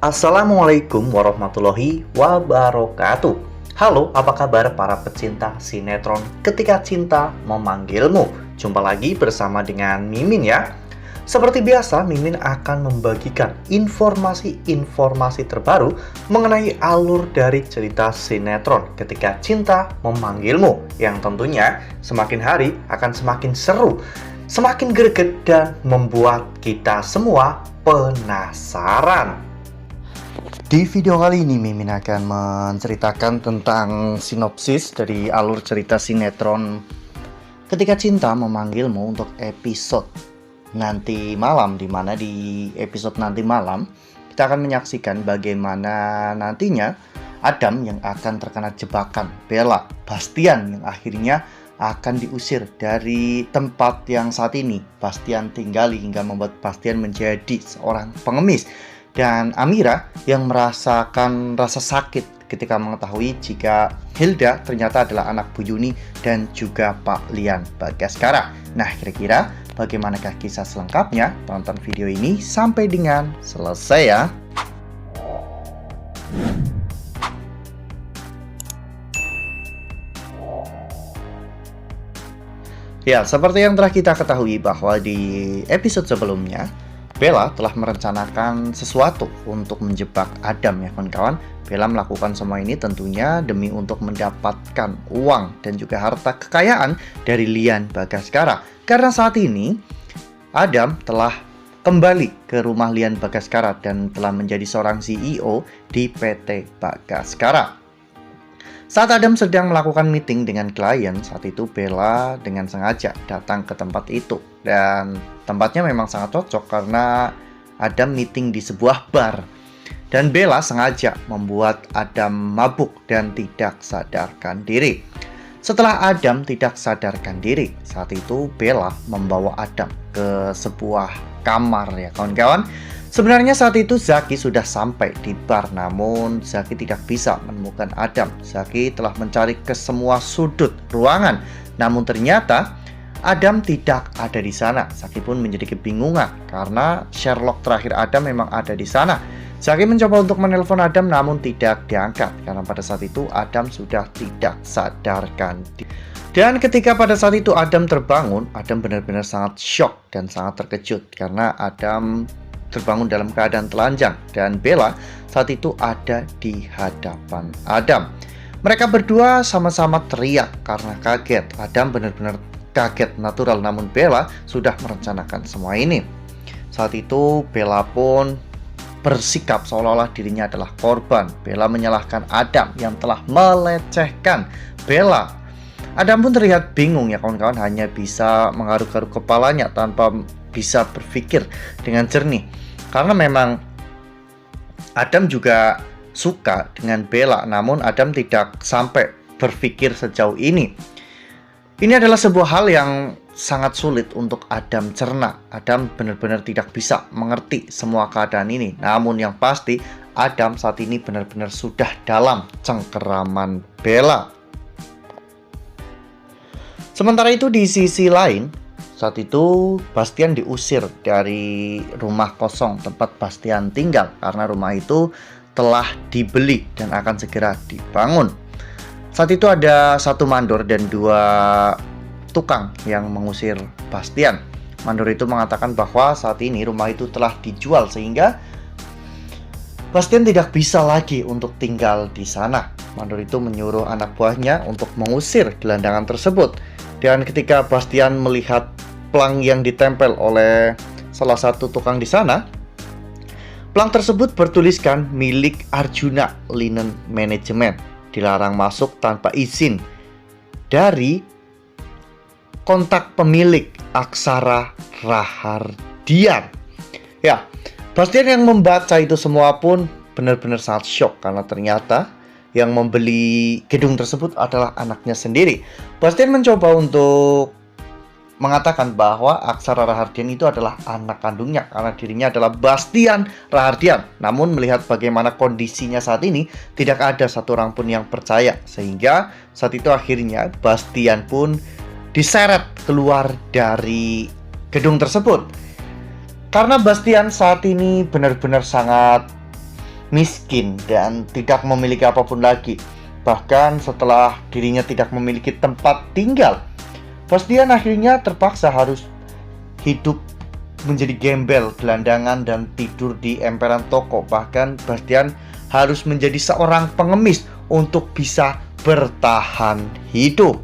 Assalamualaikum warahmatullahi wabarakatuh. Halo, apa kabar para pecinta sinetron Ketika Cinta Memanggilmu? Jumpa lagi bersama dengan Mimin ya. Seperti biasa, Mimin akan membagikan informasi-informasi terbaru mengenai alur dari cerita sinetron Ketika Cinta Memanggilmu, yang tentunya semakin hari akan semakin seru, semakin greget, dan membuat kita semua penasaran. Di video kali ini Mimin akan menceritakan tentang sinopsis dari alur cerita sinetron Ketika Cinta Memanggilmu untuk episode nanti malam, dimana di episode nanti malam kita akan menyaksikan bagaimana nantinya Adam yang akan terkena jebakan Bella, Bastian yang akhirnya akan diusir dari tempat yang saat ini Bastian tinggali hingga membuat Bastian menjadi seorang pengemis, dan Amira yang merasakan rasa sakit ketika mengetahui jika Hilda ternyata adalah anak Bu Yuni dan juga Pak Lian Bagaskara. Nah, kira-kira bagaimanakah kisah selengkapnya? Tonton video ini sampai dengan selesai ya. Ya, seperti yang telah kita ketahui bahwa di episode sebelumnya Bella telah merencanakan sesuatu untuk menjebak Adam ya kawan-kawan. Bella melakukan semua ini tentunya demi untuk mendapatkan uang dan juga harta kekayaan dari Lian Bagaskara. Karena saat ini Adam telah kembali ke rumah Lian Bagaskara dan telah menjadi seorang CEO di PT Bagaskara. Saat Adam sedang melakukan meeting dengan klien, saat itu Bella dengan sengaja datang ke tempat itu. Dan tempatnya memang sangat cocok karena Adam meeting di sebuah bar. Dan Bella sengaja membuat Adam mabuk dan tidak sadarkan diri. Setelah Adam tidak sadarkan diri, saat itu Bella membawa Adam ke sebuah kamar ya kawan-kawan. Sebenarnya saat itu Zaki sudah sampai di bar, namun Zaki tidak bisa menemukan Adam. Zaki telah mencari ke semua sudut ruangan, namun ternyata Adam tidak ada di sana. Zaki pun menjadi kebingungan karena Sherlock terakhir Adam memang ada di sana. Zaki mencoba untuk menelpon Adam namun tidak diangkat karena pada saat itu Adam sudah tidak sadarkan diri. Dan ketika pada saat itu Adam terbangun, Adam benar-benar sangat shock dan sangat terkejut karena Adam terbangun dalam keadaan telanjang dan Bella saat itu ada di hadapan Adam. Mereka berdua sama-sama teriak karena kaget. Adam benar-benar kaget natural, namun Bella sudah merencanakan semua ini. Saat itu Bella pun bersikap seolah-olah dirinya adalah korban. Bella menyalahkan Adam yang telah melecehkan Bella. Adam pun terlihat bingung ya kawan-kawan, hanya bisa menggaruk-garuk kepalanya tanpa bisa berpikir dengan jernih. Karena memang Adam juga suka dengan Bella, namun Adam tidak sampai berpikir sejauh ini. Ini adalah sebuah hal yang sangat sulit untuk Adam cerna. Adam benar-benar tidak bisa mengerti semua keadaan ini. Namun yang pasti Adam saat ini benar-benar sudah dalam cengkeraman Bella. Sementara itu di sisi lain, saat itu Bastian diusir dari rumah kosong tempat Bastian tinggal karena rumah itu telah dibeli dan akan segera dibangun. Saat itu ada satu mandor dan dua tukang yang mengusir Bastian. Mandor itu mengatakan bahwa saat ini rumah itu telah dijual sehingga Bastian tidak bisa lagi untuk tinggal di sana. Mandor itu menyuruh anak buahnya untuk mengusir gelandangan tersebut. Dan ketika Bastian melihat plang yang ditempel oleh salah satu tukang di sana, plang tersebut bertuliskan milik Arjuna Linen Management, dilarang masuk tanpa izin dari kontak pemilik Aksara Rahardian. Ya, Bastian yang membaca itu semua pun benar-benar sangat shock karena ternyata yang membeli gedung tersebut adalah anaknya sendiri. Bastian mencoba untuk mengatakan bahwa Aksara Rahardian itu adalah anak kandungnya karena dirinya adalah Bastian Rahardian. Namun melihat bagaimana kondisinya saat ini, tidak ada satu orang pun yang percaya. Sehingga saat itu akhirnya Bastian pun diseret keluar dari gedung tersebut. Karena Bastian saat ini benar-benar sangat miskin dan tidak memiliki apapun lagi. Bahkan setelah dirinya tidak memiliki tempat tinggal, Bastian akhirnya terpaksa harus hidup menjadi gembel, gelandangan, dan tidur di emperan toko. Bahkan Bastian harus menjadi seorang pengemis untuk bisa bertahan hidup.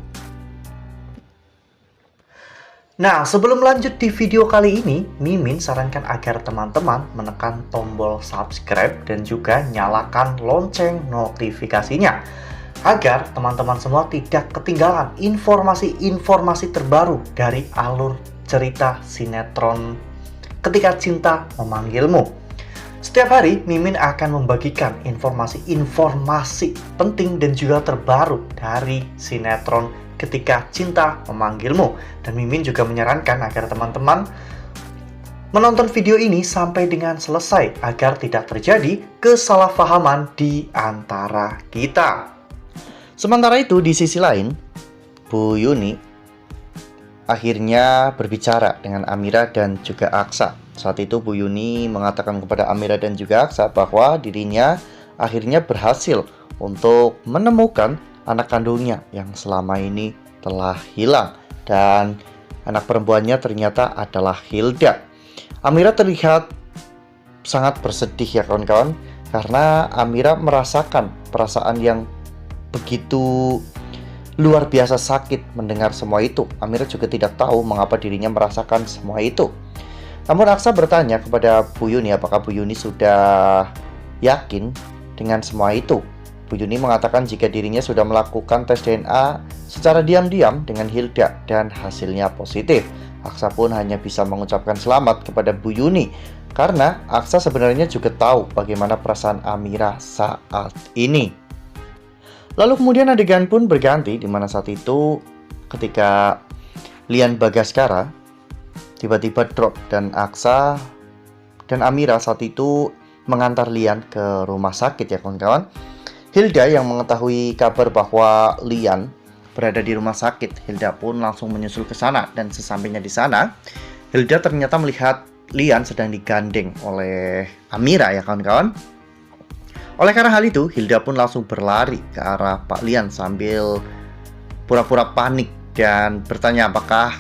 Nah, sebelum lanjut di video kali ini, Mimin sarankan agar teman-teman menekan tombol subscribe dan juga nyalakan lonceng notifikasinya, agar teman-teman semua tidak ketinggalan informasi-informasi terbaru dari alur cerita sinetron Ketika Cinta Memanggilmu. Setiap hari, Mimin akan membagikan informasi-informasi penting dan juga terbaru dari sinetron Ketika Cinta Memanggilmu. Dan Mimin juga menyarankan agar teman-teman menonton video ini sampai dengan selesai agar tidak terjadi kesalahpahaman di antara kita. Sementara itu, di sisi lain, Bu Yuni akhirnya berbicara dengan Amira dan juga Aksa. Saat itu Bu Yuni mengatakan kepada Amira dan juga Aksa bahwa dirinya akhirnya berhasil untuk menemukan anak kandungnya yang selama ini telah hilang, dan anak perempuannya ternyata adalah Hilda. Amira terlihat sangat bersedih ya kawan-kawan, karena Amira merasakan perasaan yang begitu luar biasa sakit mendengar semua itu. Amira juga tidak tahu mengapa dirinya merasakan semua itu. Namun Aksa bertanya kepada Bu Yuni apakah Bu Yuni sudah yakin dengan semua itu. Bu Yuni mengatakan jika dirinya sudah melakukan tes DNA secara diam-diam dengan Hilda dan hasilnya positif. Aksa pun hanya bisa mengucapkan selamat kepada Bu Yuni, karena Aksa sebenarnya juga tahu bagaimana perasaan Amira saat ini. Lalu kemudian adegan pun berganti, di mana saat itu ketika Lian Bagaskara tiba-tiba drop dan Aksa dan Amira saat itu mengantar Lian ke rumah sakit ya kawan-kawan. Hilda yang mengetahui kabar bahwa Lian berada di rumah sakit, Hilda pun langsung menyusul ke sana, dan sesampainya di sana, Hilda ternyata melihat Lian sedang digandeng oleh Amira ya kawan-kawan. Oleh karena hal itu, Hilda pun langsung berlari ke arah Pak Lian sambil pura-pura panik dan bertanya apakah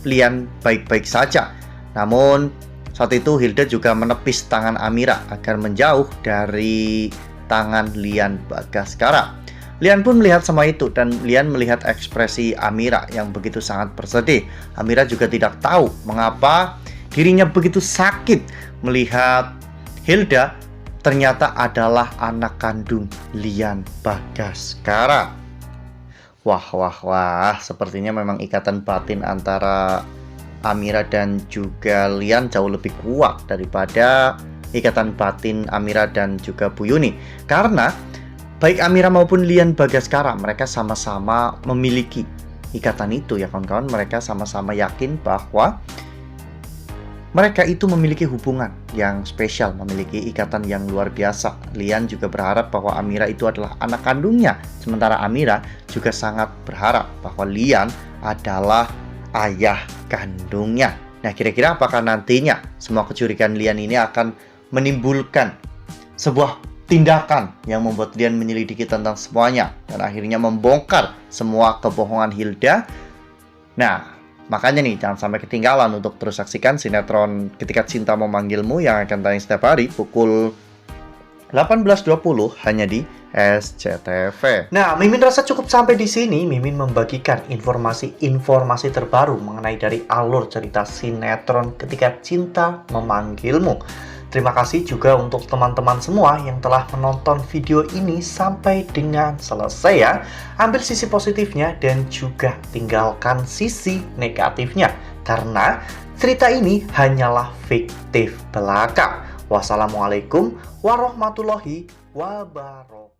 Lian baik-baik saja. Namun saat itu Hilda juga menepis tangan Amira agar menjauh dari tangan Lian Bagaskara. Lian pun melihat semua itu, dan Lian melihat ekspresi Amira yang begitu sangat bersedih. Amira juga tidak tahu mengapa dirinya begitu sakit melihat Hilda ternyata adalah anak kandung Lian Bagaskara. Wah, sepertinya memang ikatan batin antara Amira dan juga Lian jauh lebih kuat daripada ikatan batin Amira dan juga Bu Yuni. Karena baik Amira maupun Lian Bagaskara, mereka sama-sama memiliki ikatan itu ya kawan-kawan. Mereka sama-sama yakin bahwa mereka itu memiliki hubungan yang spesial, memiliki ikatan yang luar biasa. Lian juga berharap bahwa Amira itu adalah anak kandungnya, sementara Amira juga sangat berharap bahwa Lian adalah ayah kandungnya. Nah, kira-kira apakah nantinya semua kecurigaan Lian ini akan menimbulkan sebuah tindakan yang membuat Lian menyelidiki tentang semuanya dan akhirnya membongkar semua kebohongan Hilda? Nah, makanya nih, jangan sampai ketinggalan untuk terus saksikan sinetron Ketika Cinta Memanggilmu yang akan tayang setiap hari pukul 18.20 hanya di SCTV. Nah, Mimin rasa cukup sampai di sini. Mimin membagikan informasi-informasi terbaru mengenai dari alur cerita sinetron Ketika Cinta Memanggilmu. Terima kasih juga untuk teman-teman semua yang telah menonton video ini sampai dengan selesai ya. Ambil sisi positifnya dan juga tinggalkan sisi negatifnya, karena cerita ini hanyalah fiktif belaka. Wassalamualaikum warahmatullahi wabarakatuh.